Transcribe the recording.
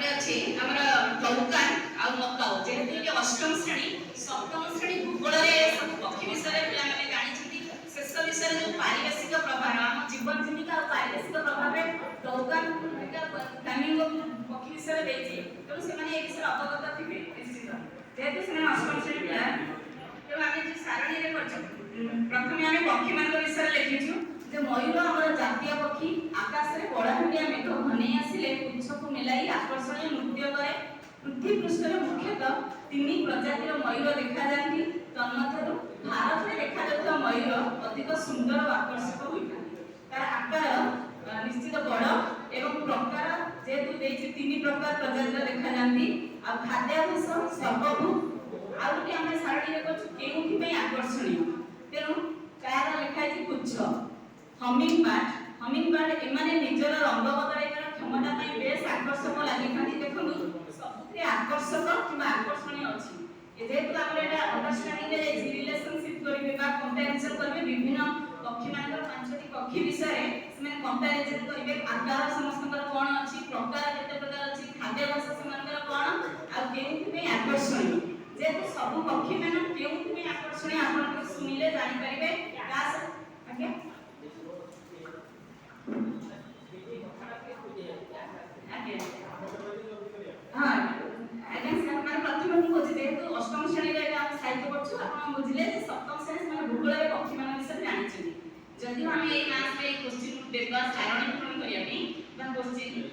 ତାପରେ ଅଛି ଆମର ଟୌକାନ ଆଉ ମକାଉ ଯେହେତୁ ଏଠି ଅଷ୍ଟମ ଶ୍ରେଣୀ ସପ୍ତମ ଶ୍ରେଣୀ ଭୂଗୋଳରେ ସବୁ ପକ୍ଷୀ ବିଷୟରେ ପିଲାମାନେ ଜାଣିଛନ୍ତି ଶେଷ ବିଷୟରେ ଯେଉଁ ପାରିପାର୍ଶ୍ୱିକ ପ୍ରଭାବ ଆମ ଜୀବନ ଜୀବିକା ଆଉ ପାରିପାର୍ଶ୍ୱିକ ପ୍ରଭାବରେ ଟୌକାନ ଫ୍ଲାମିଙ୍ଗୋ ପକ୍ଷୀ ବିଷୟରେ ଦେଇଛି ତେଣୁ ସେମାନେ ଏ ବିଷୟରେ ଅବଗତ ଥିବେ ନିଶ୍ଚିତ ଯେହେତୁ ସେମାନେ ଅଷ୍ଟମ ଶ୍ରେଣୀ ପିଲା ତେଣୁ ଆମେ ଯେଉଁ ସାରଣୀରେ କରିଛୁ ପ୍ରଥମେ ଆମେ ପକ୍ଷୀମାନଙ୍କ ବିଷୟରେ ଲେଖିଛୁ ଯେ ମୟୂର ଆମର ଜାତୀୟ ପକ୍ଷୀ ଆକାଶରେ କଳାହାଣ୍ଡିଆ ମେଘ ଘନେଇ ଆସିଲେ ପୁଚ୍ଛକୁ ମେଲାଇ ଆକର୍ଷଣୀୟ ନୃତ୍ୟ କରେ ପୃଥିବୀ ପୃଷ୍ଠରେ ମୁଖ୍ୟତଃ 3 ପ୍ରଜାତିର ମୟୂର ଦେଖାଯାନ୍ତି ତନ୍ମଧ୍ୟରୁ ଭାରତରେ ଦେଖାଯାଉଥିବା ମୟୂର ଅଧିକ ସୁନ୍ଦର ଓ ଆକର୍ଷକ ହୋଇଥାନ୍ତି ତାର ଆକାର ନିଶ୍ଚିତ ବଡ଼ ଏବଂ ପ୍ରକାର ଯେହେତୁ ଦେଇଛି 3 ପ୍ରକାର ପ୍ରଜାତିର ଦେଖାଯାନ୍ତି ଆଉ ଖାଦ୍ୟାଭ୍ୟାସ ସର୍ବଭୂ ଆଉ ଗୋଟେ ଆମେ ସାରଣୀରେ କରୁଛୁ କେଉଁଥିପାଇଁ ଆକର୍ଷଣୀୟ ତେଣୁ ତାର ଲେଖାଯାଇଛି ପୁଚ୍ଛ ହମିଂବାର୍ଡ ଏମାନେ ନିଜର ରଙ୍ଗ ବଦଳାଇବାର କ୍ଷମତା ପାଇଁ ବେଶ ଆକର୍ଷକ ଲାଗିଥାନ୍ତି ଦେଖନ୍ତୁ ସବୁଥିରେ ଆକର୍ଷକ କିମ୍ବା ଆକର୍ଷଣୀୟ ଅଛି ଯେହେତୁ ଆମର ଏଟା ଅଣ୍ଡରଷ୍ଟାଣ୍ଡିଂରେ ଯାଇଛି ରିଲେସନସିପ୍ କରିବେ ବା କମ୍ପାରିଜନ୍ କରିବେ ବିଭିନ୍ନ ପକ୍ଷୀମାନଙ୍କର 5ଟି ପକ୍ଷୀ ବିଷୟରେ ସେମାନେ କମ୍ପାରିଜନ୍ କରିବେ ଆକାର ସମସ୍ତଙ୍କର କ'ଣ ଅଛି ପ୍ରକାର କେତେ ପ୍ରକାର ଅଛି ଖାଦ୍ୟାଭ୍ୟାସ ସେମାନଙ୍କର କ'ଣ ଆଉ କେଉଁଥିପାଇଁ ଆକର୍ଷଣୀୟ ଯେହେତୁ ସବୁ ପକ୍ଷୀମାନ କେଉଁଥିପାଇଁ ଆକର୍ଷଣୀୟ ଆପଣଙ୍କୁ ଶୁଣିଲେ ଜାଣିପାରିବେ ଆଜ୍ଞା हाँ आज्ञा सर माने प्रथम को बुझी जेहेतु अष्टम श्रेणी रे हम साहित्य पढछु आपण बुझिले जे सप्तम श्रेणी माने भूगोल रे पक्षी मान विषय जानि छी जदि हम ए क्लास रे क्वेश्चन पेपर सारणी पूर्ण करिया नि क्वेश्चन